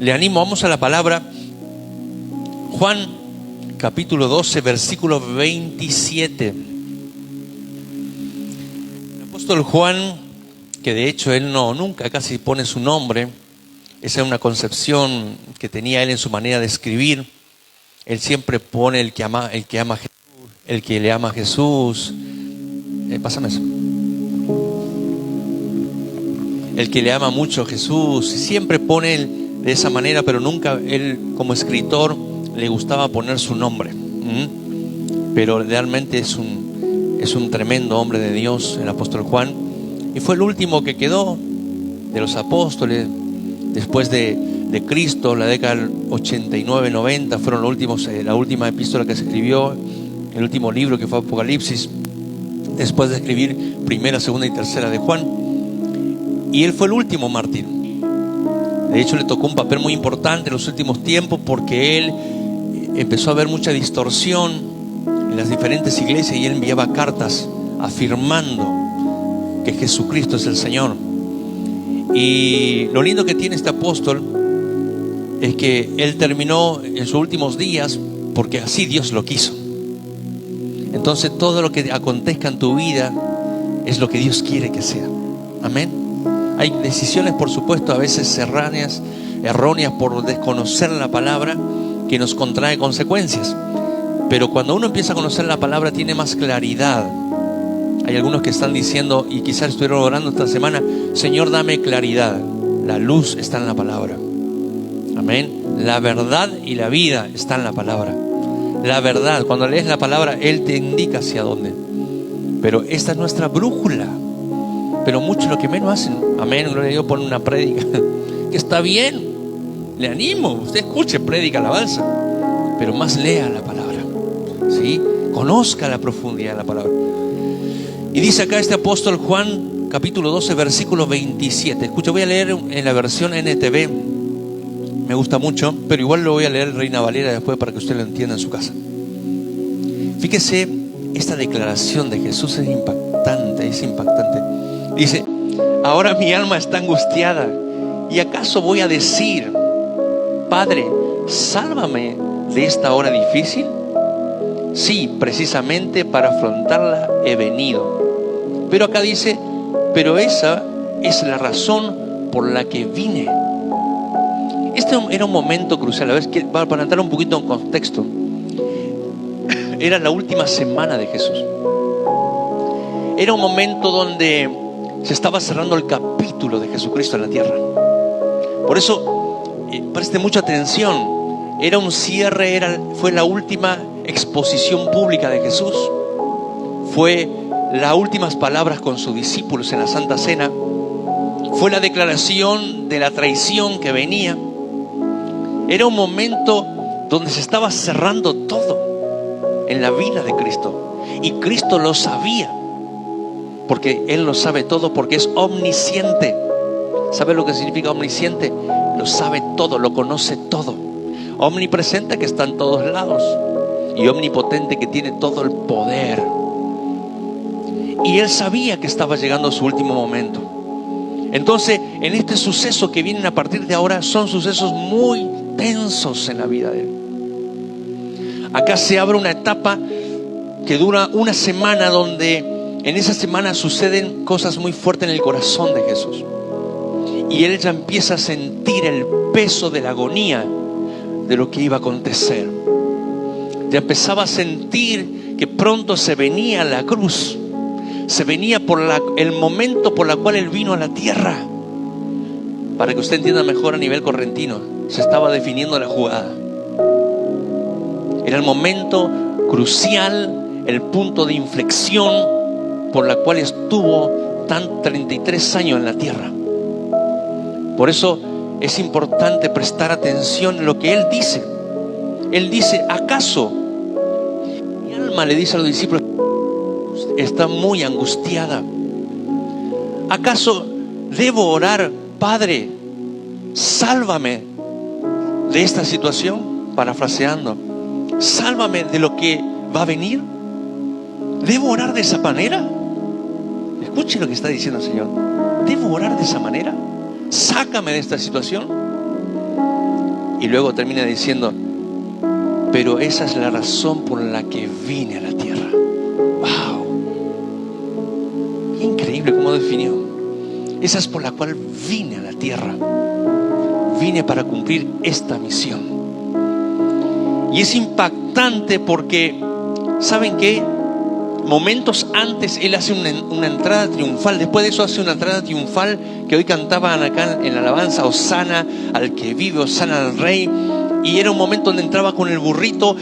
Le animo, vamos a la palabra. Juan capítulo 12, versículo 27. El apóstol Juan, que de hecho él nunca casi pone su nombre, esa es una concepción que tenía él en su manera de escribir. Él siempre pone el que ama a Jesús, el que le ama a Jesús. Pásame eso. El que le ama mucho a Jesús, siempre pone de esa manera, pero nunca él como escritor le gustaba poner su nombre. Pero realmente es un tremendo hombre de Dios, el apóstol Juan, y fue el último que quedó de los apóstoles después de Cristo. La década del 89-90 fueron los últimos, la última epístola que se escribió, el último libro que fue Apocalipsis, después de escribir primera, segunda y tercera de Juan, y él fue el último mártir. De hecho le tocó un papel muy importante en los últimos tiempos, porque él empezó a haber mucha distorsión en las diferentes iglesias y él enviaba cartas afirmando que Jesucristo es el Señor. Y lo lindo que tiene este apóstol es que él terminó en sus últimos días porque así Dios lo quiso. Entonces todo lo que acontezca en tu vida es lo que Dios quiere que sea. Amén. Hay decisiones, por supuesto, a veces erróneas por desconocer la palabra, que nos contrae consecuencias. Pero cuando uno empieza a conocer la palabra tiene más claridad. Hay algunos que están diciendo, y quizás estuvieron orando esta semana: Señor, dame claridad. La luz está en la palabra. Amén. La verdad y la vida está en la palabra. La verdad, cuando lees la palabra, Él te indica hacia dónde. Pero esta es nuestra brújula. Pero muchos lo que menos hacen, amén, gloria a Dios, ponen una prédica, que está bien, le animo, usted escuche prédica, alabanza, pero más lea la palabra, ¿sí? Conozca la profundidad de la palabra. Y dice acá este apóstol Juan, capítulo 12, versículo 27. Escucha, voy a leer en la versión NTV, me gusta mucho, pero igual lo voy a leer en Reina Valera después para que usted lo entienda en su casa. Fíjese, esta declaración de Jesús es impactante, es impactante. Dice: ahora mi alma está angustiada, ¿y acaso voy a decir, Padre, sálvame de esta hora difícil? Sí, precisamente para afrontarla he venido. Pero acá dice: pero esa es la razón por la que vine. Este era un momento crucial. A ver, para entrar un poquito en contexto, era la última semana de Jesús. Era un momento donde se estaba cerrando el capítulo de Jesucristo en la tierra. Por eso, preste mucha atención. Era un cierre, fue la última exposición pública de Jesús. Fue las últimas palabras con sus discípulos en la Santa Cena. Fue la declaración de la traición que venía. Era un momento donde se estaba cerrando todo en la vida de Cristo. Y Cristo lo sabía. Porque Él lo sabe todo, porque es omnisciente. ¿Sabe lo que significa omnisciente? Lo sabe todo, lo conoce todo. Omnipresente, que está en todos lados. Y omnipotente, que tiene todo el poder. Y Él sabía que estaba llegando a su último momento. Entonces, en este suceso que vienen a partir de ahora, son sucesos muy tensos en la vida de Él. Acá se abre una etapa que dura una semana, donde en esa semana suceden cosas muy fuertes en el corazón de Jesús. Y Él ya empieza a sentir el peso de la agonía de lo que iba a acontecer. Ya empezaba a sentir que pronto se venía la cruz. Se venía el momento por el cual Él vino a la tierra. Para que usted entienda mejor a nivel correntino, se estaba definiendo la jugada. Era el momento crucial, el punto de inflexión por la cual estuvo 33 años en la tierra. Por eso es importante prestar atención en lo que Él dice. Él dice: ¿acaso? Mi alma, le dice a los discípulos, está muy angustiada. ¿Acaso debo orar, Padre, sálvame de esta situación? Parafraseando, sálvame de lo que va a venir. ¿Debo orar de esa manera? Escuche lo que está diciendo el Señor. ¿Debo orar de esa manera? Sácame de esta situación. Y luego termina diciendo, pero esa es la razón por la que vine a la tierra. ¡Wow! Increíble cómo definió. Esa es por la cual vine a la tierra. Vine para cumplir esta misión. Y es impactante porque, ¿saben qué? Momentos antes Él hace una entrada triunfal. Después de eso hace una entrada triunfal que hoy cantaban acá en la alabanza: Hosana al que vive, Hosana al Rey. Y era un momento donde entraba con el burrito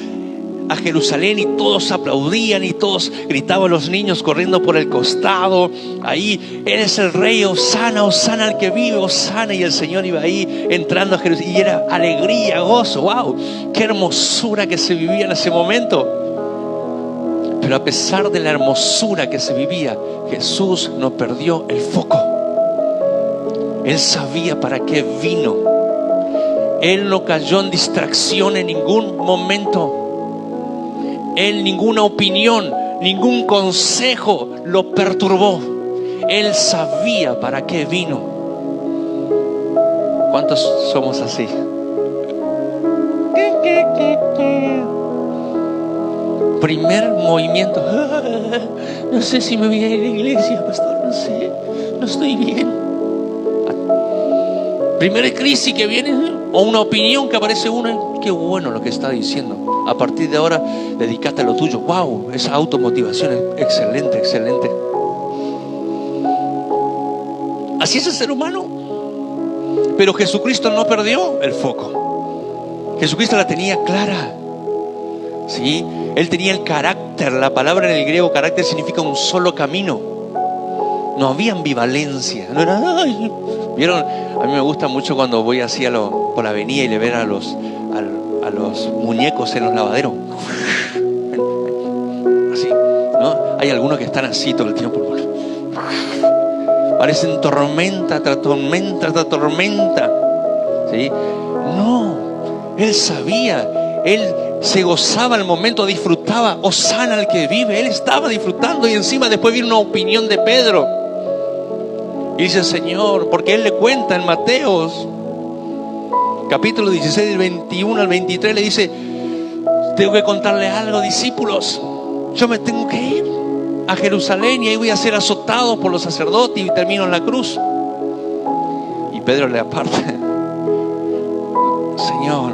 a Jerusalén y todos aplaudían y todos gritaban, los niños corriendo por el costado. Ahí, Él es el Rey, Hosana, Hosana al que vive, Hosana. Y el Señor iba ahí entrando a Jerusalén y era alegría, gozo. ¡Wow! ¡Qué hermosura que se vivía en ese momento! Pero a pesar de la hermosura que se vivía, Jesús no perdió el foco. Él sabía para qué vino. Él no cayó en distracción en ningún momento. Él, ninguna opinión, ningún consejo lo perturbó. Él sabía para qué vino. ¿Cuántos somos así? Primer movimiento. No sé si me voy a ir a la iglesia, pastor. No sé, no estoy bien. Primera crisis que viene, o una opinión que aparece una. Qué bueno lo que está diciendo. A partir de ahora, dedícate a lo tuyo. Wow, esa automotivación es excelente, excelente. Así es el ser humano. Pero Jesucristo no perdió el foco. Jesucristo la tenía clara. ¿Sí? Él tenía el carácter. La palabra en el griego carácter significa un solo camino. No había ambivalencia. No era, ay, ¿vieron? A mí me gusta mucho cuando voy así por la avenida y le ven a los muñecos en los lavaderos. Así, ¿no? Hay algunos que están así todo el tiempo. Parecen tormenta tras tormenta tras tormenta. ¿Sí? No, Él sabía. Él se gozaba el momento, disfrutaba. Hosana al que vive. Él estaba disfrutando y encima después viene una opinión de Pedro. Y dice, Señor, porque Él le cuenta en Mateos capítulo 16, del 21 al 23, le dice, tengo que contarle algo, discípulos. Yo me tengo que ir a Jerusalén y ahí voy a ser azotado por los sacerdotes y termino en la cruz. Y Pedro le aparta, Señor,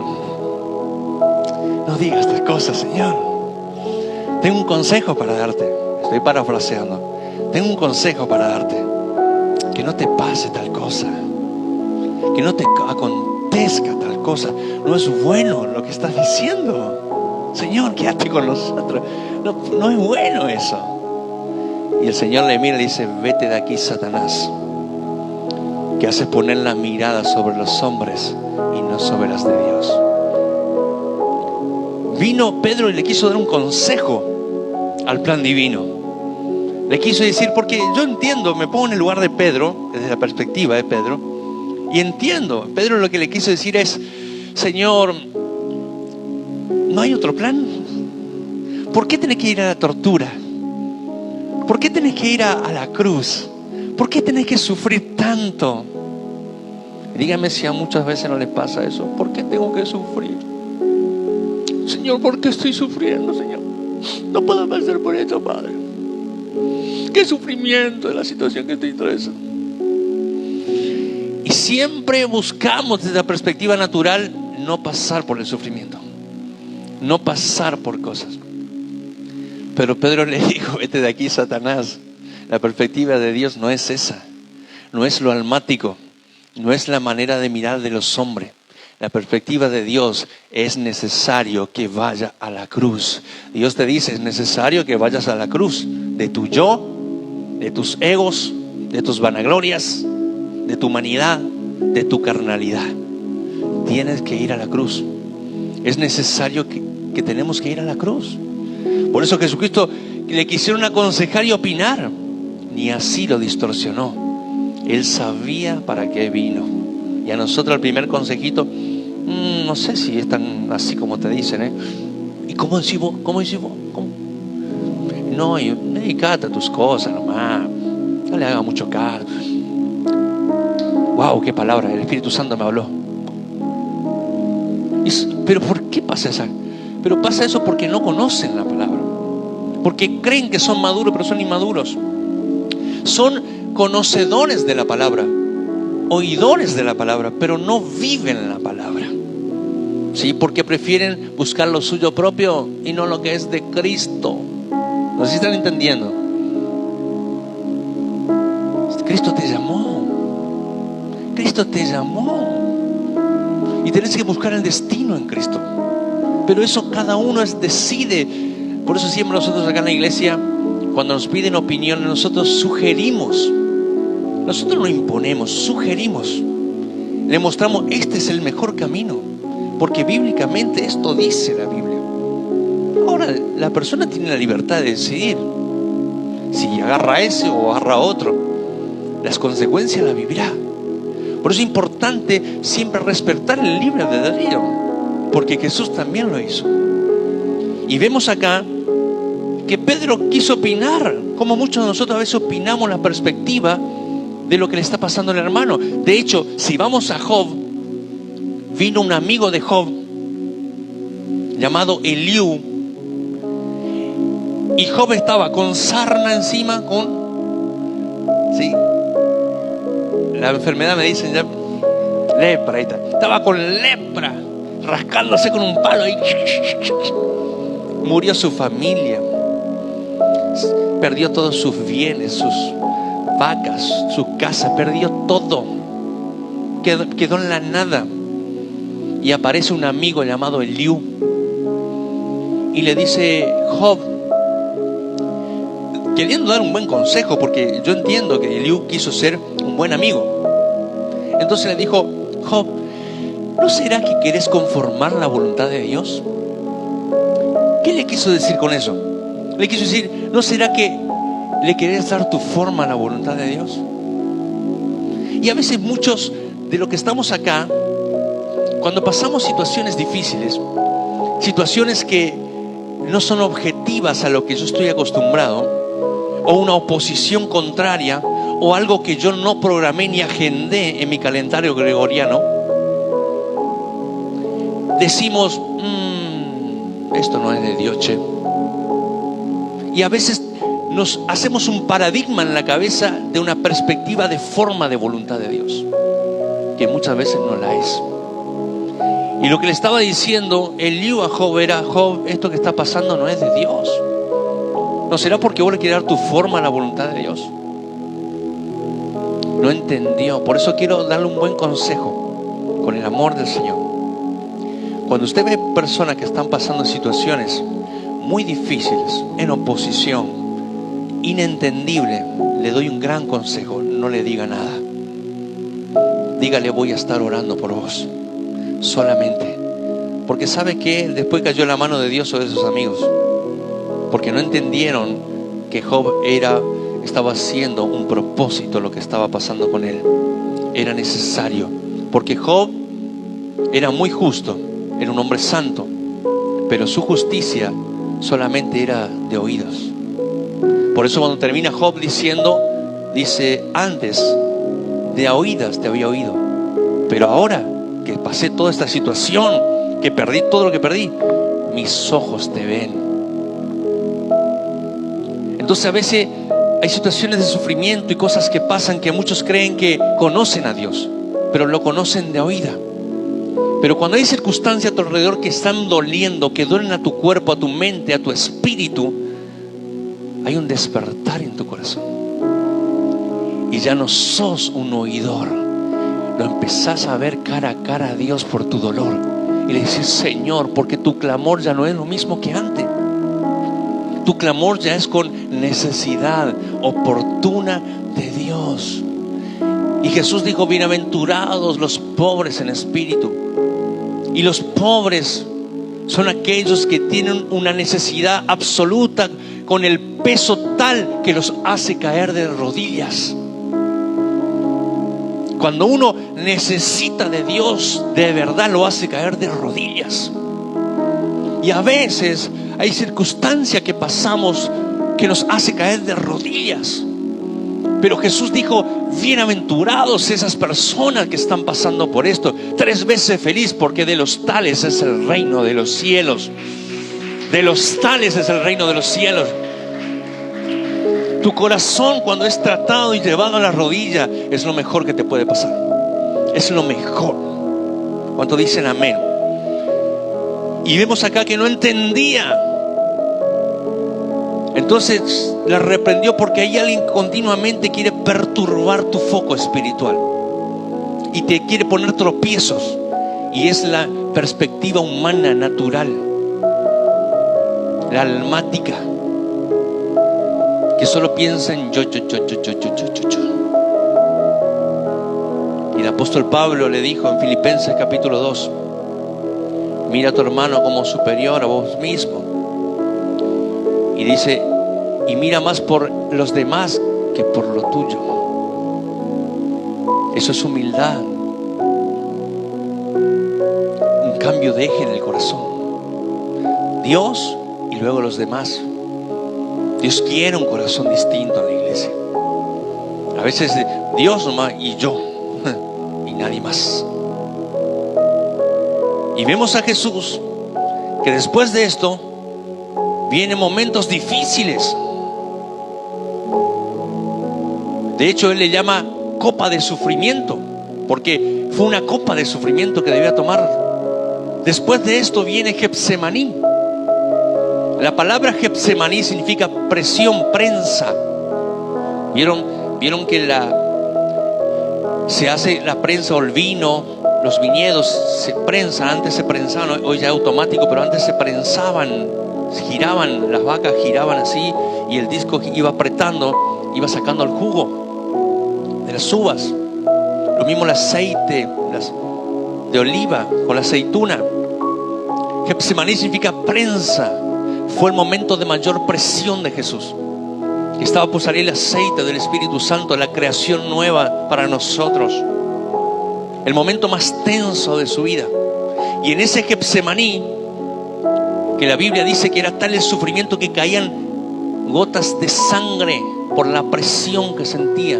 no digas estas cosas, Señor. Tengo un consejo para darte. Estoy parafraseando. Tengo un consejo para darte. Que no te pase tal cosa. Que no te acontezca tal cosa. No es bueno lo que estás diciendo. Señor, quédate con nosotros. No es bueno eso. Y el Señor le mira y le dice, vete de aquí, Satanás, que haces poner la mirada sobre los hombres y no sobre las de Dios. Vino Pedro y le quiso dar un consejo al plan divino. Le quiso decir, porque yo entiendo, me pongo en el lugar de Pedro, desde la perspectiva de Pedro, y entiendo. Pedro lo que le quiso decir es, Señor, ¿no hay otro plan? ¿Por qué tenés que ir a la tortura? ¿Por qué tenés que ir a la cruz? ¿Por qué tenés que sufrir tanto? Dígame si a muchas veces no les pasa eso. ¿Por qué tengo que sufrir? Señor, ¿por qué estoy sufriendo, Señor? No puedo pasar por esto, Padre. Qué sufrimiento de la situación que estoy atravesando. Y siempre buscamos desde la perspectiva natural no pasar por el sufrimiento, no pasar por cosas. Pero Pedro le dijo, vete de aquí, Satanás. La perspectiva de Dios no es esa. No es lo almático. No es la manera de mirar de los hombres. La perspectiva de Dios es necesario que vaya a la cruz. Dios te dice, es necesario que vayas a la cruz. De tu yo, de tus egos, de tus vanaglorias, de tu humanidad, de tu carnalidad. Tienes que ir a la cruz. Es necesario que tenemos que ir a la cruz. Por eso Jesucristo le quisieron aconsejar y opinar, ni así lo distorsionó. Él sabía para qué vino. Y a nosotros el primer consejito, no sé si es tan así como te dicen, ¿Y cómo decís vos? ¿Cómo decís vos? ¿Cómo? No, dedicate a tus cosas nomás. No le hagas mucho caso. Wow, qué palabra, el Espíritu Santo me habló. Pero ¿por qué pasa eso? Pero pasa eso porque no conocen la palabra. Porque creen que son maduros, pero son inmaduros. Son conocedores de la palabra, oidores de la palabra, pero no viven la palabra. ¿Sí? Porque prefieren buscar lo suyo propio y no lo que es de Cristo. No sé si están entendiendo. Cristo te llamó. Cristo te llamó. Y tenés que buscar el destino en Cristo. Pero eso cada uno decide. Por eso siempre nosotros acá en la iglesia, cuando nos piden opiniones, nosotros sugerimos. Nosotros no imponemos, sugerimos. Le mostramos, este es el mejor camino. Porque bíblicamente esto dice la Biblia. Ahora, la persona tiene la libertad de decidir si agarra ese o agarra otro. Las consecuencias las vivirá. Por eso es importante siempre respetar el libre albedrío, porque Jesús también lo hizo. Y vemos acá que Pedro quiso opinar, como muchos de nosotros a veces opinamos la perspectiva de lo que le está pasando al hermano. De hecho, si vamos a Job, vino un amigo de Job llamado Eliú, y Job estaba con sarna encima, ¿sí? La enfermedad me dicen ya lepra, ahí está. Estaba con lepra, rascándose con un palo y murió su familia, perdió todos sus bienes, sus vacas, su casa, perdió todo, quedó en la nada. Y aparece un amigo llamado Eliú y le dice: Job, queriendo dar un buen consejo, porque yo entiendo que Eliú quiso ser un buen amigo. Entonces le dijo: Job, ¿no será que querés conformar la voluntad de Dios? ¿Qué le quiso decir con eso? Le quiso decir: ¿no será que le querés dar tu forma a la voluntad de Dios? Y a veces muchos de los que estamos acá, cuando pasamos situaciones difíciles, situaciones que no son objetivas a lo que yo estoy acostumbrado, o una oposición contraria, o algo que yo no programé ni agendé en mi calendario gregoriano, decimos: esto no es de Dios, che. Y a veces nos hacemos un paradigma en la cabeza de una perspectiva de forma de voluntad de Dios, que muchas veces no la es. Y lo que le estaba diciendo Eliú a Job era: Job, esto que está pasando no es de Dios. ¿No será porque vos le querés dar tu forma a la voluntad de Dios? No entendió. Por eso quiero darle un buen consejo con el amor del Señor. Cuando usted ve personas que están pasando situaciones muy difíciles, en oposición, inentendible, le doy un gran consejo: no le diga nada. Dígale: voy a estar orando por vos. Solamente. Porque sabe que después cayó la mano de Dios sobre esos amigos, porque no entendieron que Job estaba haciendo un propósito lo que estaba pasando con él. Era necesario, porque Job era muy justo, era un hombre santo, pero su justicia solamente era de oídos. Por eso cuando termina Job dice: antes de a oídas te había oído, pero ahora que pasé toda esta situación, que perdí todo lo que perdí, mis ojos te ven. Entonces a veces hay situaciones de sufrimiento y cosas que pasan que muchos creen que conocen a Dios, pero lo conocen de oída. Pero cuando hay circunstancias a tu alrededor que están doliendo, que duelen a tu cuerpo, a tu mente, a tu espíritu, hay un despertar en tu corazón. Y ya no sos un oidor. Lo empezás a ver cara a cara a Dios por tu dolor. Y le dices: Señor, porque tu clamor ya no es lo mismo que antes. Tu clamor ya es con necesidad oportuna de Dios. Y Jesús dijo: bienaventurados los pobres en espíritu. Y los pobres son aquellos que tienen una necesidad absoluta, con el peso tal que los hace caer de rodillas. Cuando uno necesita de Dios, de verdad lo hace caer de rodillas. Y a veces hay circunstancias que pasamos que nos hace caer de rodillas. Pero Jesús dijo: bienaventurados esas personas que están pasando por esto. 3 veces feliz, porque de los tales es el reino de los cielos. De los tales es el reino de los cielos. Tu corazón, cuando es tratado y llevado a la rodilla, es lo mejor que te puede pasar. Es lo mejor. ¿Cuánto dicen amén? Y vemos acá que no entendía. Entonces la reprendió, porque hay alguien que continuamente quiere perturbar tu foco espiritual y te quiere poner tropiezos. Y es la perspectiva humana natural, la almática, que solo piensa en yo. Y el apóstol Pablo le dijo en Filipenses capítulo 2: mira a tu hermano como superior a vos mismo. Y dice: y mira más por los demás que por lo tuyo. Eso es humildad. Un cambio de eje en el corazón. Dios y luego los demás. Dios quiere un corazón distinto en la iglesia. A veces Dios nomás y yo y nadie más. Y vemos a Jesús que después de esto vienen momentos difíciles. De hecho, Él le llama copa de sufrimiento, porque fue una copa de sufrimiento que debía tomar. Después de esto viene Getsemaní. La palabra Getsemaní significa presión, prensa. ¿Vieron que se hace la prensa o el vino? Los viñedos se prensan. Antes se prensaban, hoy ya es automático, pero antes se prensaban, giraban, las vacas giraban así, y el disco iba apretando, iba sacando el jugo de las uvas. Lo mismo el aceite de oliva con la aceituna. Getsemaní significa prensa. Fue el momento de mayor presión de Jesús. Estaba por salir el aceite del Espíritu Santo, la creación nueva para nosotros. El momento más tenso de su vida. Y en ese Getsemaní, que la Biblia dice que era tal el sufrimiento que caían gotas de sangre por la presión que sentía.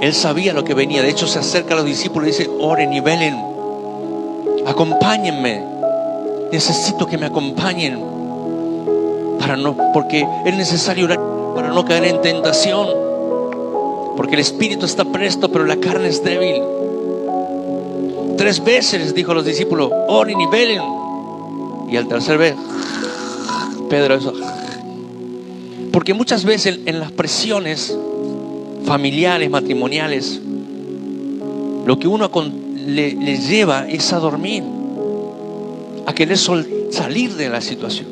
Él sabía lo que venía. De hecho, se acerca a los discípulos y dice: oren y velen, acompáñenme, necesito que me acompañen, porque es necesario orar para no caer en tentación, porque el espíritu está presto pero la carne es débil. 3 veces les dijo a los discípulos: oren y velen. Y al tercer vez, Pedro, eso. Porque muchas veces en las presiones familiares, matrimoniales, lo que uno le lleva es a dormir, a querer salir de la situación.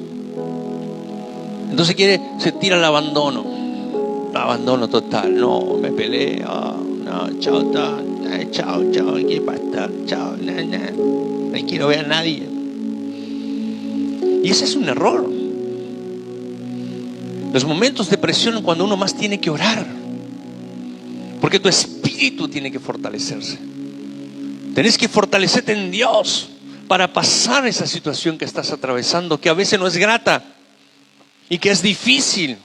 Entonces se tira al abandono total. No, me peleo, no, chao, ¿qué pasa? Chao, no quiero ver a nadie. Y ese es un error. Los momentos de presión, cuando uno más tiene que orar, porque tu espíritu tiene que fortalecerse. Tenés que fortalecerte en Dios para pasar esa situación que estás atravesando, que a veces no es grata y que es difícil,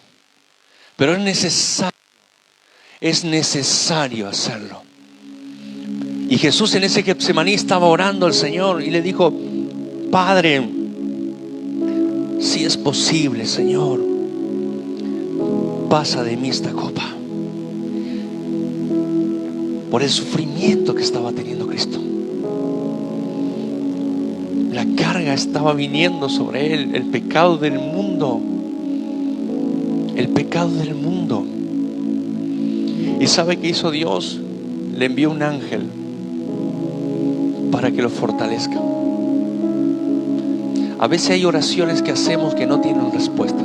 pero es necesario hacerlo. Y Jesús en ese Getsemaní estaba orando al Señor y le dijo: Padre, si es posible, Señor, pasa de mí esta copa. Por el sufrimiento que estaba teniendo Cristo. La carga estaba viniendo sobre Él, el pecado del mundo. El pecado del mundo. ¿Y sabe qué hizo Dios? Le envió un ángel para que lo fortalezca. A veces hay oraciones que hacemos que no tienen respuesta.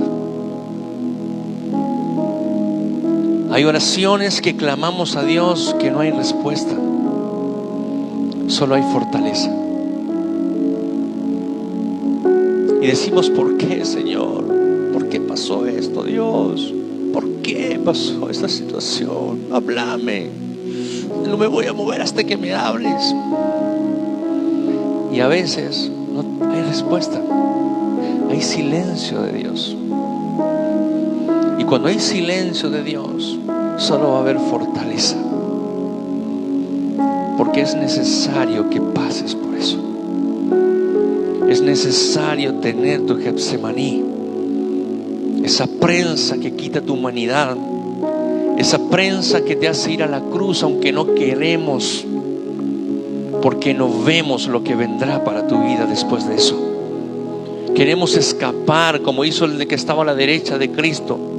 Hay oraciones que clamamos a Dios que no hay respuesta. Solo hay fortaleza. Y decimos: ¿por qué, Señor? ¿Por qué pasó esto, Dios? ¿Por qué pasó esta situación? Háblame. No me voy a mover hasta que me hables. Y a veces no hay respuesta. Hay silencio de Dios. Y cuando hay silencio de Dios, solo va a haber fortaleza. Porque es necesario que pases por eso. Es necesario tener tu Getsemaní, esa prensa que quita tu humanidad, esa prensa que te hace ir a la cruz aunque no queremos, porque no vemos lo que vendrá para tu vida después de eso. Queremos escapar como hizo el de que estaba a la derecha de Cristo.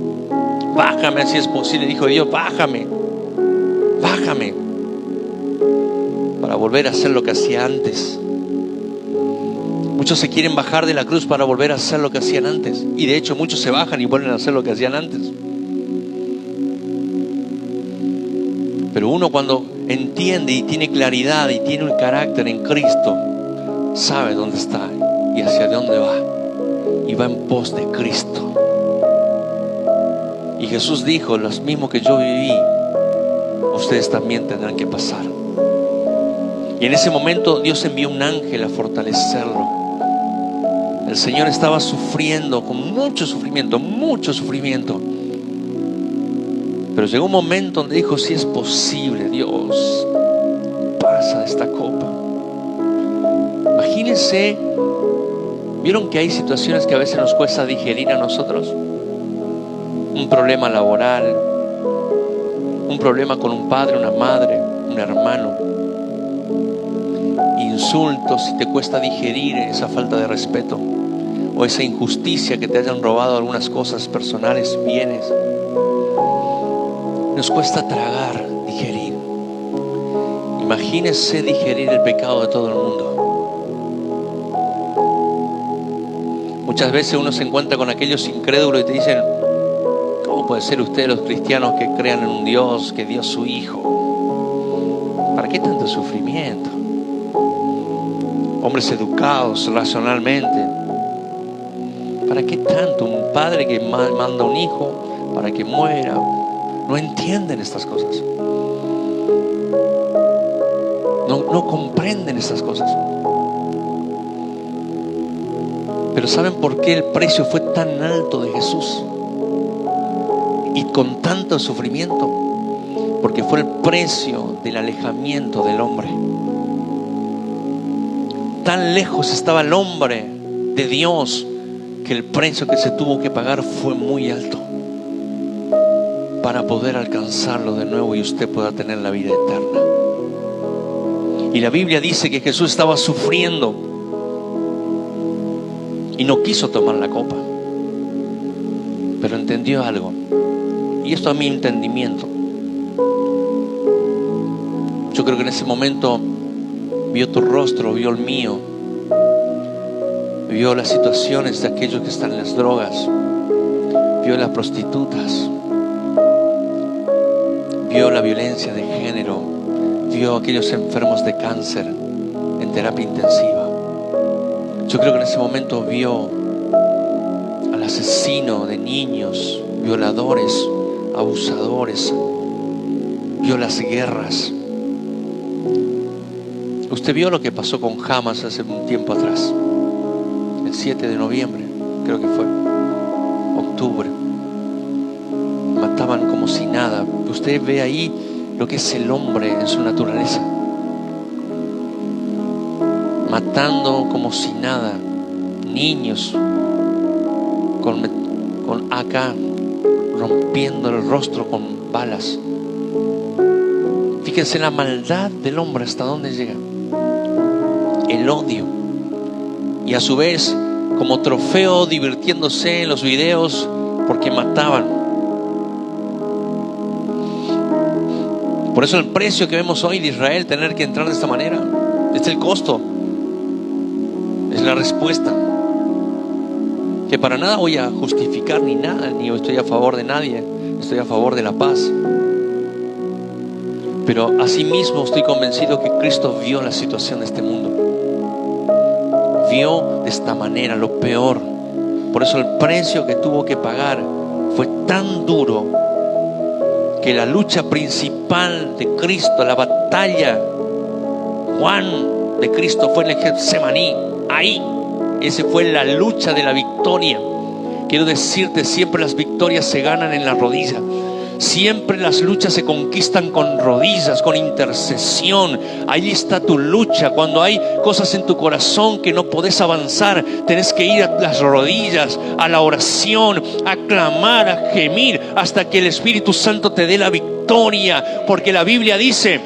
Bájame si es posible, dijo Dios, bájame, bájame, para volver a hacer lo que hacía antes. Muchos se quieren bajar de la cruz para volver a hacer lo que hacían antes. Y de hecho muchos se bajan y vuelven a hacer lo que hacían antes. Pero uno cuando entiende y tiene claridad y tiene un carácter en Cristo, sabe dónde está y hacia dónde va. Y va en pos de Cristo. Y Jesús dijo, los mismos que yo viví, ustedes también tendrán que pasar. Y en ese momento Dios envió un ángel a fortalecerlo. El Señor estaba sufriendo con mucho sufrimiento, pero llegó un momento donde dijo, si es posible, Dios, pasa de esta copa. Imagínense, ¿vieron que hay situaciones que a veces nos cuesta digerir a nosotros? Un problema laboral, un problema con un padre, una madre, un hermano, insultos, si te cuesta digerir esa falta de respeto o esa injusticia que te hayan robado algunas cosas personales, bienes. Nos cuesta tragar, digerir. Imagínese digerir el pecado de todo el mundo. Muchas veces uno se encuentra con aquellos incrédulos y te dicen, ¿cómo puede ser ustedes los cristianos que crean en un Dios que dio a su Hijo? ¿Para qué tanto sufrimiento? Hombres educados racionalmente, ¿para qué tanto? Un padre que manda a un hijo para que muera. No entienden estas cosas. No comprenden estas cosas. Pero ¿saben por qué el precio fue tan alto de Jesús? Y con tanto sufrimiento. Porque fue el precio del alejamiento del hombre. Tan lejos estaba el hombre de Dios que el precio que se tuvo que pagar fue muy alto para poder alcanzarlo de nuevo y usted pueda tener la vida eterna. Y la Biblia dice que Jesús estaba sufriendo y no quiso tomar la copa, pero entendió algo, y esto a mi entendimiento, yo creo que en ese momento vio tu rostro, vio el mío, vio las situaciones de aquellos que están en las drogas, vio las prostitutas, vio la violencia de género, vio a aquellos enfermos de cáncer en terapia intensiva. Yo creo que en ese momento vio al asesino de niños, violadores, abusadores, vio las guerras. Usted vio lo que pasó con Hamas hace un tiempo atrás, el 7 de noviembre, creo que fue, octubre. Mataban como si nada. Usted ve ahí lo que es el hombre en su naturaleza, matando como si nada, niños con AK, rompiendo el rostro con balas. Fíjense la maldad del hombre hasta dónde llega, el odio, y a su vez como trofeo divirtiéndose en los videos porque mataban. Por eso el precio que vemos hoy de Israel, tener que entrar de esta manera, es el costo, es la respuesta. Que para nada voy a justificar ni nada, ni estoy a favor de nadie, estoy a favor de la paz. Pero asimismo estoy convencido que Cristo vio la situación de este mundo, vio de esta manera lo peor. Por eso el precio que tuvo que pagar fue tan duro, que la lucha principal de Cristo, la batalla Juan de Cristo fue en el Getsemaní. Ahí, esa fue la lucha de la victoria, quiero decirte, siempre las victorias se ganan en la rodilla. Siempre las luchas se conquistan con rodillas, con intercesión. Ahí está tu lucha. Cuando hay cosas en tu corazón que no podés avanzar, tenés que ir a las rodillas, a la oración, a clamar, a gemir, hasta que el Espíritu Santo te dé la victoria. Porque la Biblia dice,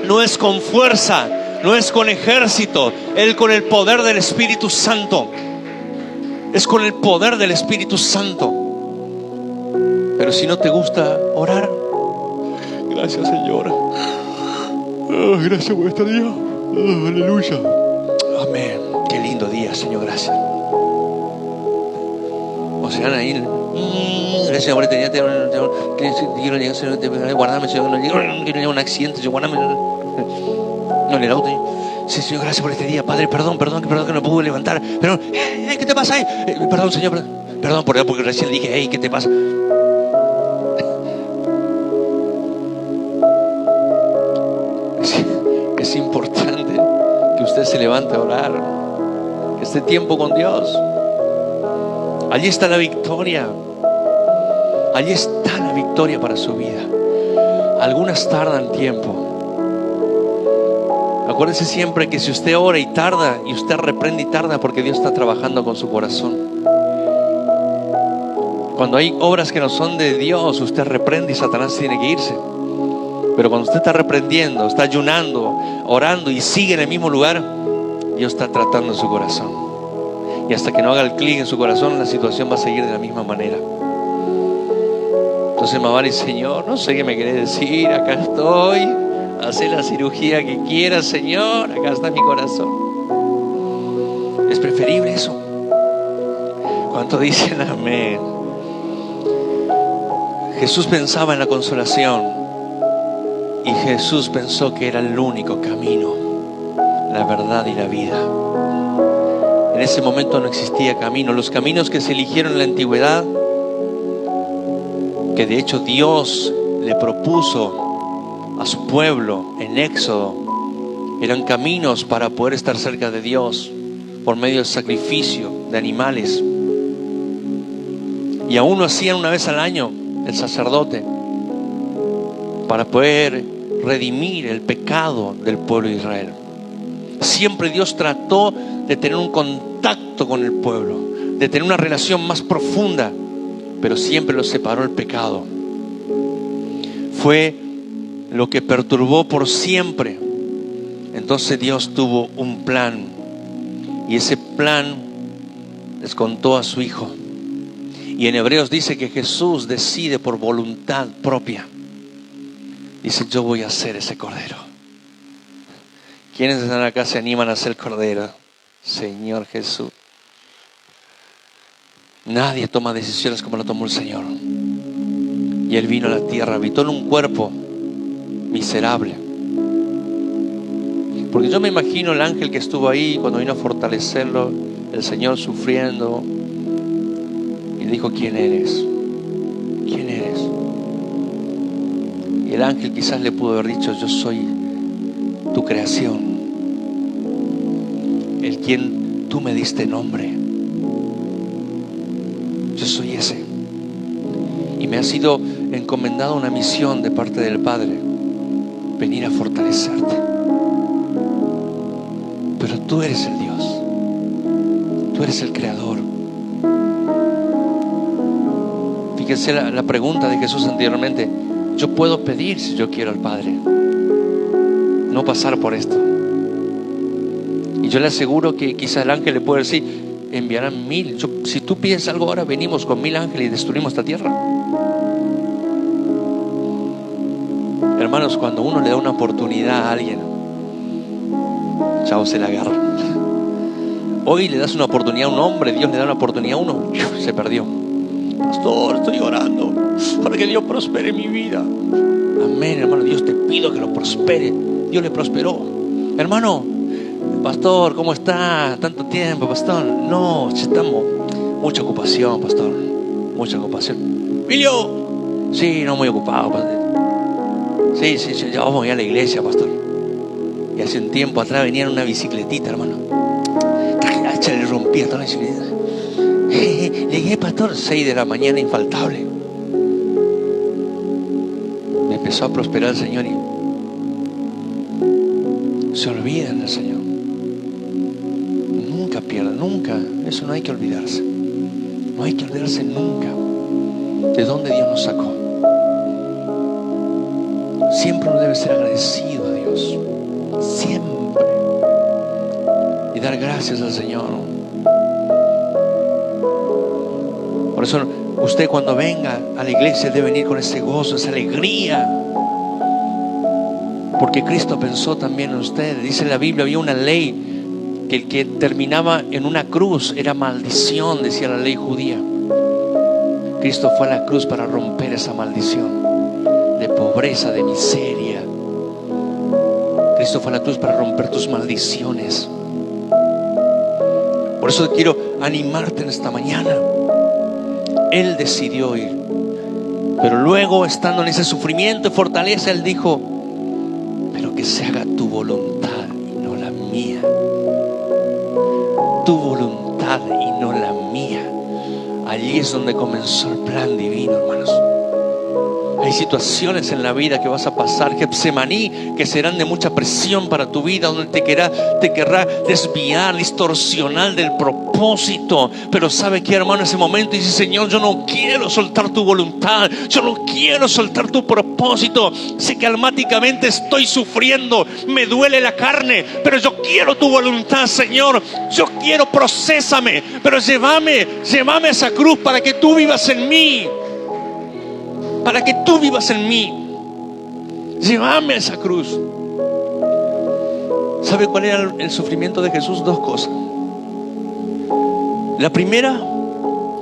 no es con fuerza, no es con ejército, es con el poder del Espíritu Santo. Es con el poder del Espíritu Santo. Pero si no te gusta orar, gracias, Señor. Gracias por este día. Aleluya. Amén. Qué lindo día, Señor. Gracias. O sea, ahí. Gracias por este día. Quiero llegar, Señor. Guardame, Señor. Quiero llegar a un accidente. Guardame. No, en el auto. Sí, Señor, gracias por este día. Padre, perdón que no pude levantar. Pero, ¿qué te pasa ahí? Perdón, Señor. Perdón porque recién dije, ¿qué te pasa? Es importante que usted se levante a orar, que esté tiempo con Dios. Allí está la victoria. Allí está la victoria para su vida. Algunas tardan tiempo. Acuérdese siempre que si usted ora y tarda, y usted reprende y tarda, porque Dios está trabajando con su corazón. Cuando hay obras que no son de Dios, usted reprende y Satanás tiene que irse. Pero cuando usted está reprendiendo, está ayunando, orando y sigue en el mismo lugar, Dios está tratando en su corazón. Y hasta que no haga el clic en su corazón, la situación va a seguir de la misma manera. Entonces más vale, Señor, no sé qué me querés decir, acá estoy, haz la cirugía que quieras, Señor, acá está mi corazón. Es preferible eso. ¿Cuánto dicen amén? Jesús pensaba en la consolación. Y Jesús pensó que era el único camino, la verdad y la vida. En ese momento no existía camino. Los caminos que se eligieron en la antigüedad, que de hecho Dios le propuso a su pueblo en Éxodo, eran caminos para poder estar cerca de Dios por medio del sacrificio de animales. Y aún lo hacían una vez al año el sacerdote, para poder redimir el pecado del pueblo de Israel. Siempre Dios trató de tener un contacto con el pueblo, de tener una relación más profunda, pero siempre los separó el pecado. Fue lo que perturbó por siempre. Entonces Dios tuvo un plan, y ese plan les contó a su Hijo. Y en Hebreos dice que Jesús decide por voluntad propia. Dice, yo voy a ser ese cordero. ¿Quiénes están acá se animan a ser cordero? Señor Jesús. Nadie toma decisiones como lo tomó el Señor. Y Él vino a la tierra, habitó en un cuerpo miserable. Porque yo me imagino el ángel que estuvo ahí cuando vino a fortalecerlo, el Señor sufriendo. Y dijo, ¿quién eres? ¿Quién eres? Y el ángel quizás le pudo haber dicho, yo soy tu creación, el quien tú me diste nombre. Yo soy ese. Y me ha sido encomendada una misión de parte del Padre, venir a fortalecerte. Pero tú eres el Dios, tú eres el Creador. Fíjense la pregunta de Jesús anteriormente. Yo puedo pedir si yo quiero al Padre, no pasar por esto. Y yo le aseguro que quizá el ángel le puede decir, enviarán 1000. Si tú pides algo ahora, venimos con 1000 ángeles y destruimos esta tierra. Hermanos, cuando uno le da una oportunidad a alguien, chao, se la agarra. Hoy le das una oportunidad a un hombre, Dios le da una oportunidad a uno, se perdió. Pastor, estoy orando para que Dios prospere mi vida. Amén, hermano. Dios, te pido que lo prospere. Dios le prosperó. Hermano, pastor, ¿cómo está? Tanto tiempo, pastor. No, estamos. Mucha ocupación, pastor. Mucha ocupación. Emilio. Sí, no, muy ocupado, pastor. Sí, ya vamos a ir a la iglesia, pastor. Y hace un tiempo atrás venía en una bicicletita, hermano. Le rompía toda la bicicleta. Llegué, pastor, 6 de la mañana, infaltable. Me empezó a prosperar el Señor y se olvidan del Señor. Nunca pierdan, nunca. Eso no hay que olvidarse. No hay que olvidarse nunca de dónde Dios nos sacó. Siempre uno debe ser agradecido a Dios. Siempre. Y dar gracias al Señor. Por eso usted cuando venga a la iglesia debe venir con ese gozo, esa alegría. Porque Cristo pensó también en usted. Dice en la Biblia, había una ley que el que terminaba en una cruz era maldición, decía la ley judía. Cristo fue a la cruz para romper esa maldición de pobreza, de miseria. Cristo fue a la cruz para romper tus maldiciones. Por eso quiero animarte en esta mañana. Él decidió ir, pero luego, estando en ese sufrimiento y fortaleza, Él dijo: pero que se haga tu voluntad y no la mía. Tu voluntad y no la mía. Allí es donde comenzó el plan divino, hermanos. Hay situaciones en la vida que vas a pasar, Getsemaní, que serán de mucha presión para tu vida, donde te querrá desviar, distorsionar del propósito. Pero ¿sabe qué, hermano? En ese momento dice: Señor, yo no quiero soltar tu voluntad, yo no quiero soltar tu propósito. Sé que almáticamente estoy sufriendo, me duele la carne, pero yo quiero tu voluntad, Señor. Yo quiero, procésame, pero llévame a esa cruz para que tú vivas en mí. Para que tú vivas en mí. Llévame a esa cruz. ¿Sabe cuál era el sufrimiento de Jesús? Dos cosas. La primera,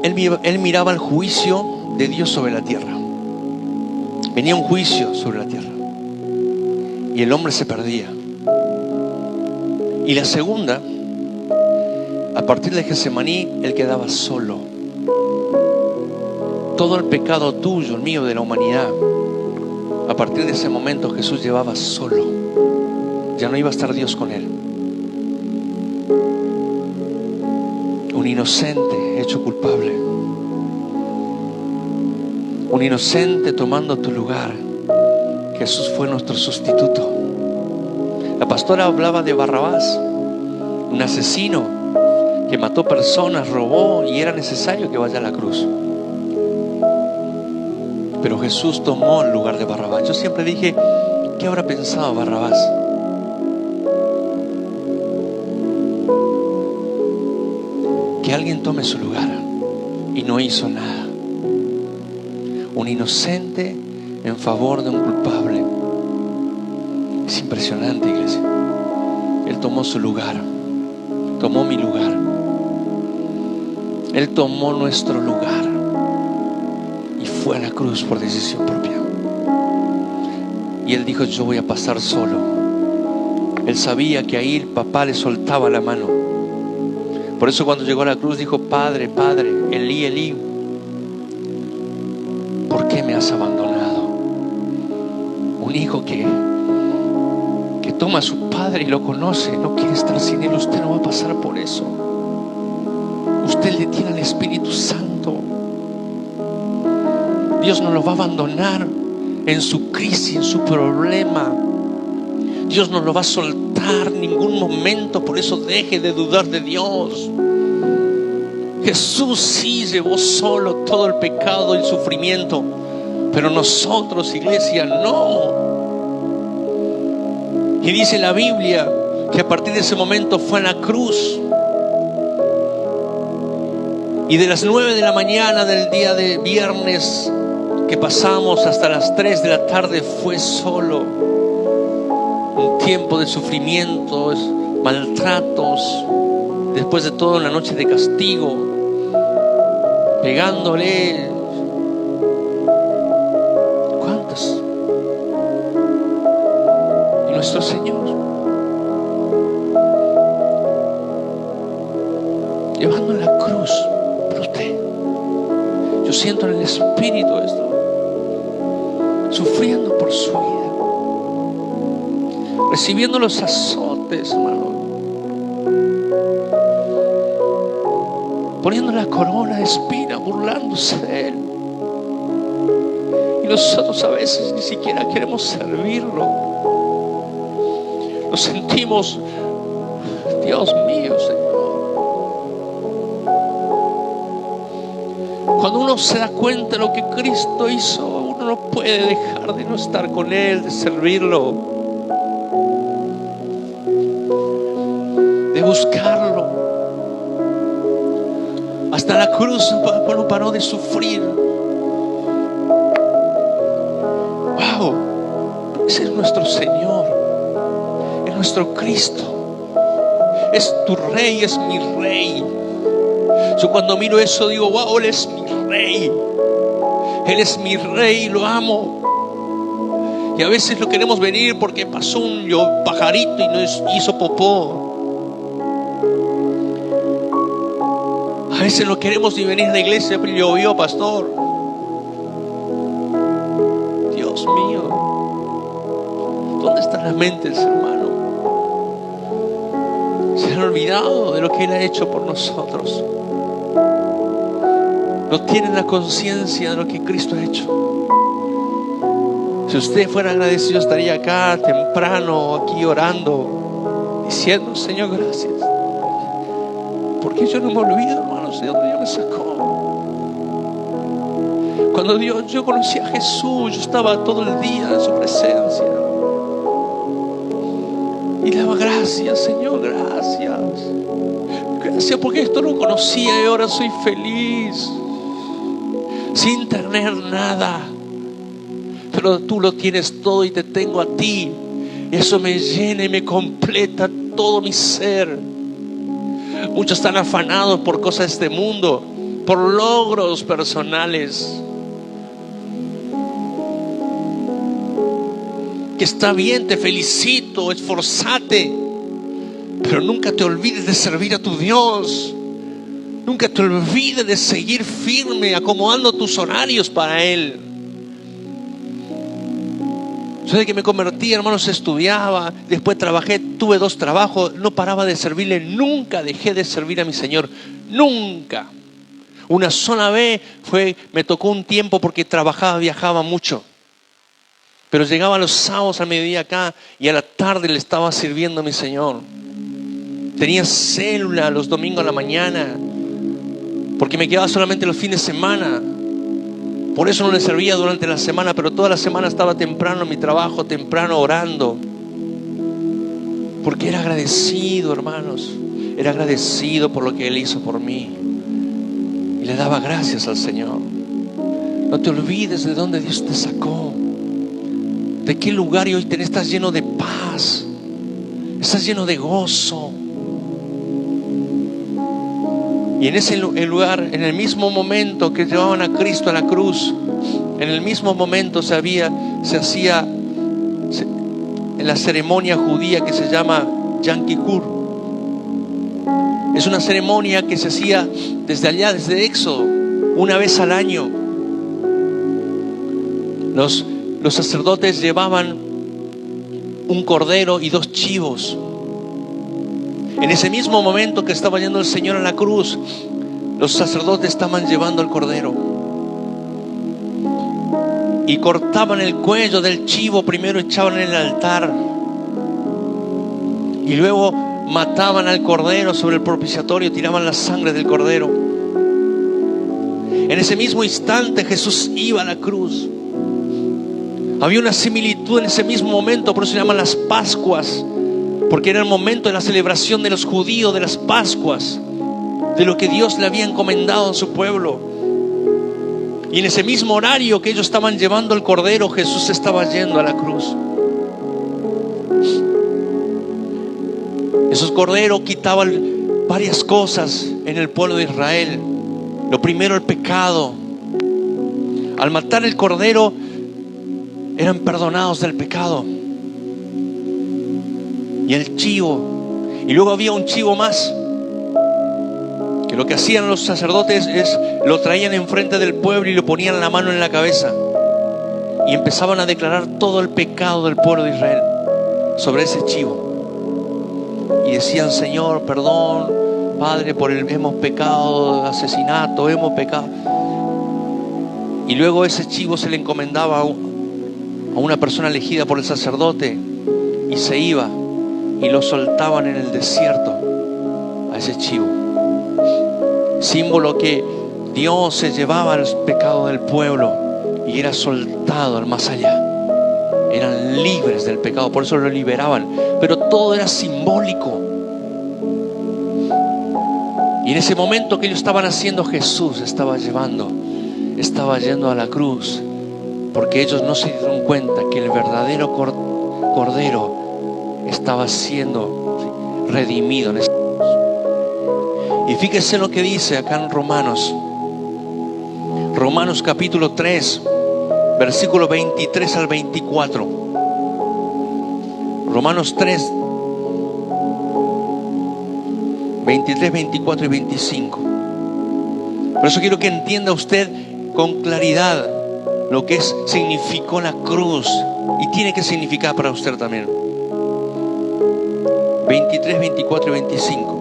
él miraba el juicio de Dios sobre la tierra. Venía un juicio sobre la tierra y el hombre se perdía. Y la segunda, a partir de Getsemaní, él quedaba solo. Todo el pecado tuyo, el mío, de la humanidad, a partir de ese momento Jesús llevaba solo. Ya no iba a estar Dios con él. Un inocente hecho culpable. Un inocente tomando tu lugar. Jesús fue nuestro sustituto. La pastora hablaba de Barrabás, un asesino que mató personas, robó, y era necesario que vaya a la cruz. Pero Jesús tomó el lugar de Barrabás. Yo siempre dije: ¿qué habrá pensado Barrabás? Que alguien tome su lugar, y no hizo nada. Un inocente en favor de un culpable. Es impresionante, iglesia. Él tomó su lugar, tomó mi lugar. Él tomó nuestro lugar y fue a la cruz por decisión propia. Y él dijo: yo voy a pasar solo. Él sabía que ahí el papá le soltaba la mano. Por eso cuando llegó a la cruz dijo: Padre, Padre, Elí, Elí, ¿por qué me has abandonado? Un hijo que toma a su padre y lo conoce, no quiere estar sin él. Usted no va a pasar por eso. Usted le tiene al Espíritu Santo. Dios no lo va a abandonar en su crisis, en su problema. Dios no lo va a soltar en ningún momento. Por eso deje de dudar de Dios. Jesús sí llevó solo todo el pecado y el sufrimiento, pero nosotros, iglesia, no. Y dice la Biblia que a partir de ese momento fue a la cruz. Y de las 9 de la mañana del día de viernes que pasamos hasta las 3 de la tarde fue solo. Un tiempo de sufrimientos, maltratos, después de toda una noche de castigo, pegándole. ¿Cuántas? Y nuestro Señor llevando la cruz por usted. Yo siento en el Espíritu esto, sufriendo por su vida, recibiendo los azotes, hermano. poniendo la corona de espina, burlándose de Él. Y nosotros a veces ni siquiera queremos servirlo. Nos sentimos, Dios mío, Señor. Cuando uno se da cuenta de lo que Cristo hizo, uno no puede dejar de no estar con Él, de servirlo, de buscarlo. Hasta la cruz no paró de sufrir. Wow, ese es nuestro Señor, es nuestro Cristo, es tu Rey, es mi Rey. Yo cuando miro eso digo, wow, Él es mi Rey, Él es mi Rey, lo amo. Y a veces no queremos venir porque pasó un pajarito y nos hizo popó. A veces no queremos ni venir a la iglesia, pero llovió, pastor. Dios mío, ¿dónde están las mentes, hermano? Se han olvidado de lo que Él ha hecho por nosotros. No tienen la conciencia de lo que Cristo ha hecho. Si usted fuera agradecido, estaría acá temprano, aquí orando, diciendo, Señor, gracias. Porque yo no me olvido, hermanos, de donde Dios me sacó. Cuando yo conocí a Jesús, yo estaba todo el día en su presencia. Y le daba gracias, Señor, gracias. Gracias porque esto no conocía y ahora soy feliz. Sin tener nada. Pero tú lo tienes todo y te tengo a ti. Eso me llena y me completa todo mi ser. Muchos están afanados por cosas de este mundo, por logros personales. Que está bien, te felicito, esforzate, pero nunca te olvides de servir a tu Dios. Nunca te olvides de seguir firme, acomodando tus horarios para Él. Yo desde que me convertí, hermanos, estudiaba, después trabajé, tuve 2 trabajos, no paraba de servirle, nunca dejé de servir a mi Señor, nunca. Una sola vez me tocó un tiempo porque trabajaba, viajaba mucho. Pero llegaba los sábados al mediodía acá y a la tarde le estaba sirviendo a mi Señor. Tenía célula los domingos a la mañana, porque me quedaba solamente los fines de semana. Por eso no le servía durante la semana, pero toda la semana estaba temprano en mi trabajo, temprano orando. Porque era agradecido, hermanos. Era agradecido por lo que Él hizo por mí. Y le daba gracias al Señor. No te olvides de dónde Dios te sacó. De qué lugar, y hoy estás lleno de paz. Estás lleno de gozo. Y en ese lugar, en el mismo momento que llevaban a Cristo a la cruz, en el mismo momento se hacía en la ceremonia judía que se llama Yom Kippur. Es una ceremonia que se hacía desde Éxodo, una vez al año. Los sacerdotes llevaban un cordero y 2 chivos. En ese mismo momento que estaba yendo el Señor a la cruz, los sacerdotes estaban llevando el cordero y cortaban el cuello del chivo. Primero echaban en el altar y luego mataban al cordero sobre el propiciatorio, tiraban la sangre del cordero. En ese mismo instante Jesús iba a la cruz. Había una similitud en ese mismo momento, por eso se llaman las Pascuas, porque era el momento de la celebración de los judíos, de las Pascuas, de lo que Dios le había encomendado a su pueblo. Y en ese mismo horario que ellos estaban llevando el cordero, Jesús estaba yendo a la cruz. Esos corderos quitaban varias cosas en el pueblo de Israel. Lo primero, el pecado. Al matar el cordero, eran perdonados del pecado. Y el chivo, y luego había un chivo más, que lo que hacían los sacerdotes es lo traían enfrente del pueblo y le ponían la mano en la cabeza y empezaban a declarar todo el pecado del pueblo de Israel sobre ese chivo. Y decían: Señor, perdón Padre, hemos pecado, asesinato, hemos pecado. Y luego ese chivo se le encomendaba a una persona elegida por el sacerdote y se iba y lo soltaban en el desierto a ese chivo. Símbolo que Dios se llevaba el pecado del pueblo y era soltado al más allá. Eran libres del pecado, por eso lo liberaban. Pero todo era simbólico. Y en ese momento que ellos estaban haciendo, Jesús estaba yendo a la cruz, porque ellos no se dieron cuenta que el verdadero Cordero estaba siendo redimido en esta cruz. Y fíjese lo que dice acá en Romanos capítulo 3, versículo 23 al 24. Romanos 3, 23, 24 y 25. Por eso quiero que entienda usted con claridad lo que significó la cruz, y tiene que significar para usted también. 23, 24 y 25.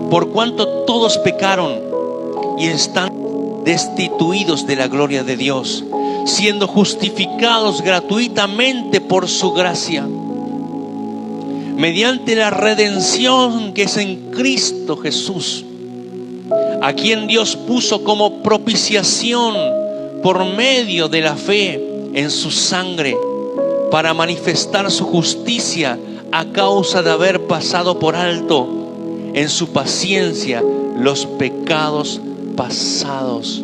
Por cuanto todos pecaron y están destituidos de la gloria de Dios, siendo justificados gratuitamente por su gracia, mediante la redención que es en Cristo Jesús, a quien Dios puso como propiciación por medio de la fe en su sangre, para manifestar su justicia a causa de haber pasado por alto en su paciencia los pecados pasados.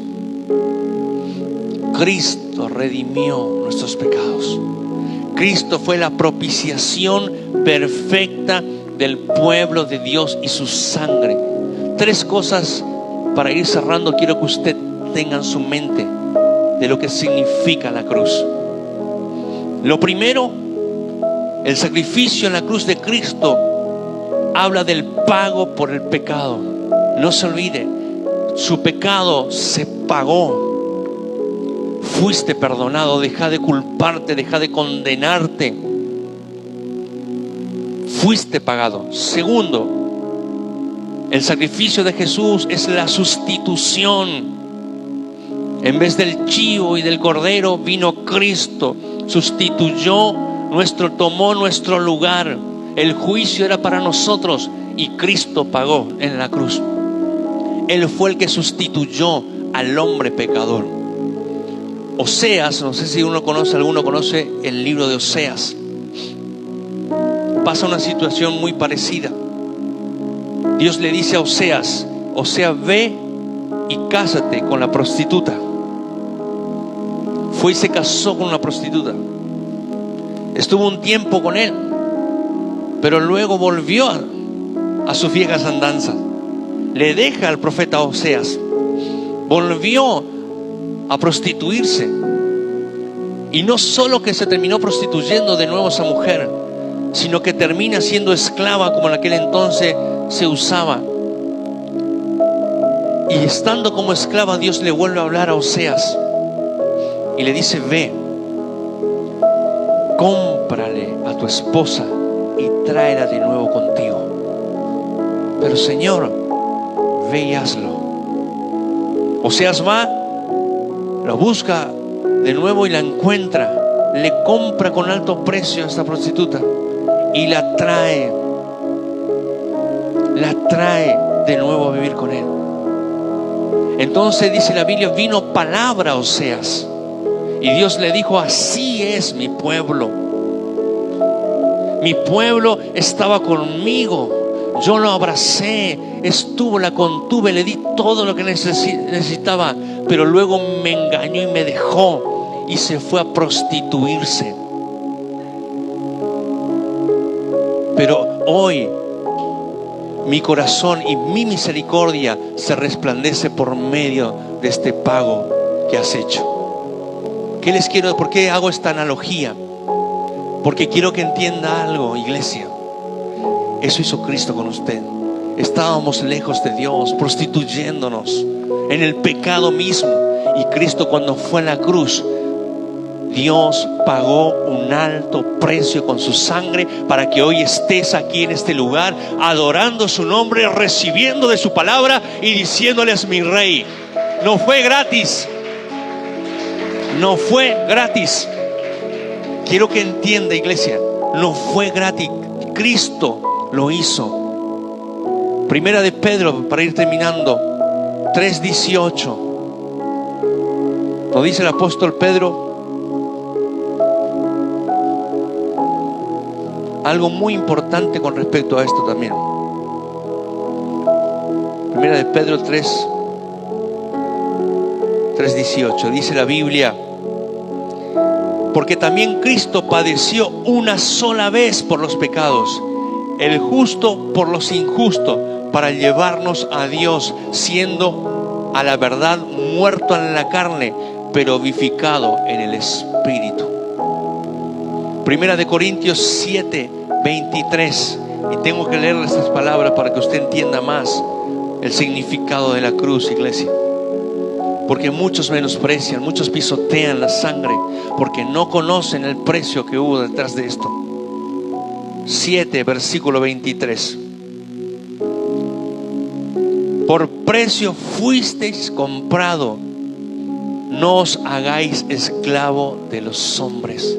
Cristo redimió nuestros pecados. Cristo fue la propiciación perfecta del pueblo de Dios y su sangre. Tres cosas para ir cerrando quiero que usted tenga en su mente de lo que significa la cruz. Lo primero, el sacrificio en la cruz de Cristo habla del pago por el pecado. No se olvide, su pecado se pagó. Fuiste perdonado. Deja de culparte, deja de condenarte. Fuiste pagado. Segundo, el sacrificio de Jesús es la sustitución. En vez del chivo y del cordero vino Cristo, tomó nuestro lugar. El juicio era para nosotros y Cristo pagó en la cruz. Él fue el que sustituyó al hombre pecador. Oseas, no sé si alguno conoce el libro de Oseas. Pasa una situación muy parecida. Dios le dice a Oseas: ve y cásate con la prostituta. Fue y se casó con una prostituta. Estuvo un tiempo con él, pero luego volvió a sus viejas andanzas. Le deja al profeta Oseas. Volvió a prostituirse. Y no solo que se terminó prostituyendo de nuevo esa mujer, sino que termina siendo esclava, como en aquel entonces se usaba. Y estando como esclava, Dios le vuelve a hablar a Oseas y le dice: ve, cómprale a tu esposa y tráela de nuevo contigo. Pero Señor, ve y hazlo. Oseas va, lo busca de nuevo y la encuentra. Le compra con alto precio a esta prostituta y la trae de nuevo a vivir con él. Entonces dice la Biblia, vino palabra a Oseas y Dios le dijo: así es mi pueblo. Mi pueblo estaba conmigo, yo lo abracé, la contuve, le di todo lo que necesitaba, pero luego me engañó y me dejó y se fue a prostituirse. Pero hoy mi corazón y mi misericordia se resplandece por medio de este pago que has hecho. ¿Por qué hago esta analogía? Porque quiero que entienda algo, iglesia. Eso hizo Cristo con usted. Estábamos lejos de Dios, prostituyéndonos en el pecado mismo. Y Cristo, cuando fue a la cruz, Dios pagó un alto precio con su sangre para que hoy estés aquí en este lugar, adorando su nombre, recibiendo de su palabra y diciéndole: es mi rey. No fue gratis. No fue gratis. Quiero que entienda, iglesia, no fue gratis. Cristo lo hizo. Primera de Pedro, para ir terminando, 3:18. Nos dice el apóstol Pedro algo muy importante con respecto a esto también. Primera de Pedro 3:18. Dice la Biblia: porque también Cristo padeció una sola vez por los pecados, el justo por los injustos, para llevarnos a Dios, siendo a la verdad muerto en la carne, pero vivificado en el Espíritu. Primera de Corintios 7:23. Y tengo que leer estas palabras para que usted entienda más el significado de la cruz, iglesia. Porque muchos menosprecian, muchos pisotean la sangre, porque no conocen el precio que hubo detrás de esto. 7, versículo 23. Por precio fuisteis comprado, no os hagáis esclavo de los hombres.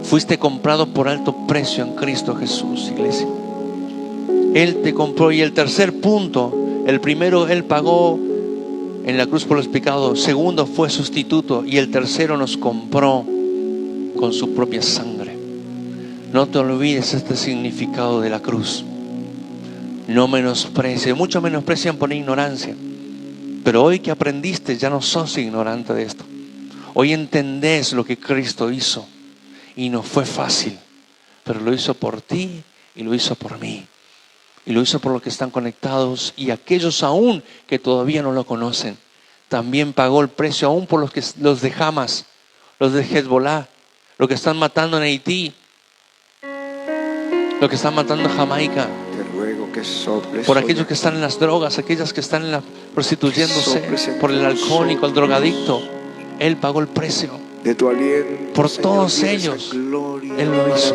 Fuiste comprado por alto precio en Cristo Jesús, iglesia. Él te compró. Y el tercer punto, el primero, Él pagó en la cruz por los pecados. Segundo, fue sustituto. Y el tercero, nos compró con su propia sangre. No te olvides este significado de la cruz. No menosprecies. Muchos menosprecian por ignorancia, pero hoy que aprendiste, ya no sos ignorante de esto. Hoy entendés lo que Cristo hizo. Y no fue fácil, pero lo hizo por ti y lo hizo por mí. Y lo hizo por los que están conectados y aquellos aún que todavía no lo conocen. También pagó el precio aún por los de Hamas, los de Hezbollah, los que están matando en Haití, los que están matando en Jamaica, por aquellos que están en las drogas, aquellas que están en la prostituyéndose, por el alcohólico, el drogadicto. Él pagó el precio. De tu aliento, por Señor, todos ellos. Él lo hizo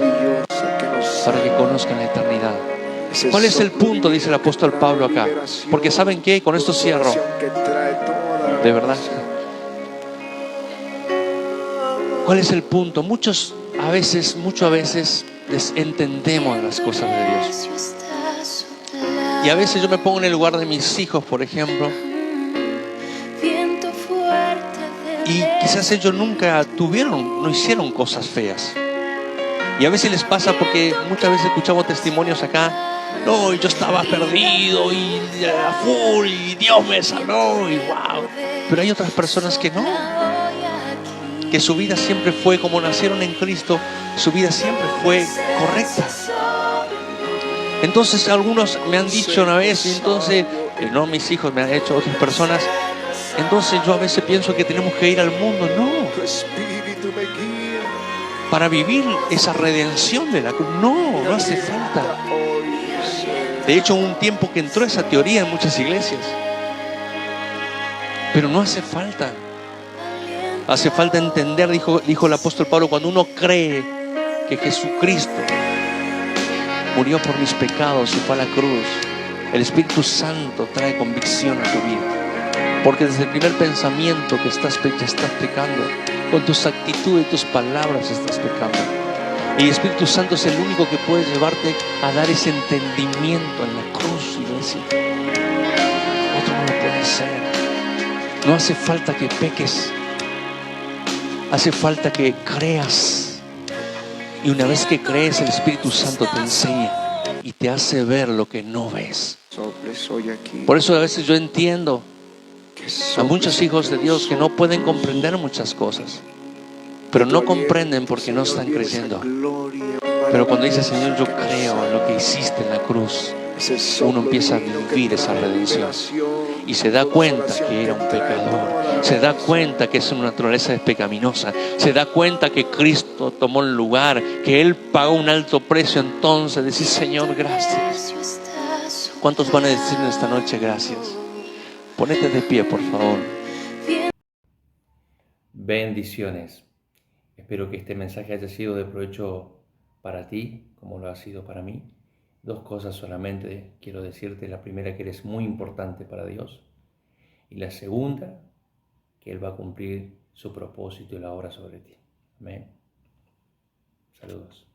para que conozcan la eternidad. ¿Cuál es el punto? Dice el apóstol Pablo acá. Porque ¿saben qué? Con esto cierro. De verdad. ¿Cuál es el punto? Muchos a veces desentendemos las cosas de Dios. Y a veces yo me pongo en el lugar de mis hijos, por ejemplo. Y quizás ellos nunca no hicieron cosas feas. Y a veces les pasa porque muchas veces escuchamos testimonios acá. No, yo estaba perdido y a full y Dios me sanó y wow. Pero hay otras personas que no. Que su vida siempre fue, como nacieron en Cristo, su vida siempre fue correcta. Entonces algunos me han dicho una vez, y entonces, no mis hijos, me han hecho otras personas. Entonces yo a veces pienso que tenemos que ir al mundo. No. Para vivir esa redención de la cruz. No hace falta. De hecho, hubo un tiempo que entró esa teoría en muchas iglesias. Pero no hace falta. Hace falta entender, dijo el apóstol Pablo, cuando uno cree que Jesucristo murió por mis pecados y fue a la cruz, el Espíritu Santo trae convicción a tu vida. Porque desde el primer pensamiento que estás pecando, con tus actitudes y tus palabras estás pecando. Y el Espíritu Santo es el único que puede llevarte a dar ese entendimiento en la cruz, iglesia. Otro no lo puede hacer. No hace falta que peques. Hace falta que creas. Y una vez que crees, el Espíritu Santo te enseña y te hace ver lo que no ves. Por eso a veces yo entiendo a muchos hijos de Dios que no pueden comprender muchas cosas, pero no comprenden porque no están creyendo. Pero cuando dice: Señor, yo creo en lo que hiciste en la cruz, uno empieza a vivir esa redención y se da cuenta que era un pecador, se da cuenta que su naturaleza es pecaminosa, se da cuenta que Cristo tomó el lugar, que Él pagó un alto precio. Entonces decís: Señor, gracias. ¿Cuántos van a decir en esta noche gracias? Ponete de pie, por favor. Bendiciones. Espero que este mensaje haya sido de provecho para ti, como lo ha sido para mí. Dos cosas solamente quiero decirte. La primera, que eres muy importante para Dios. Y la segunda, que Él va a cumplir su propósito y la obra sobre ti. Amén. Saludos.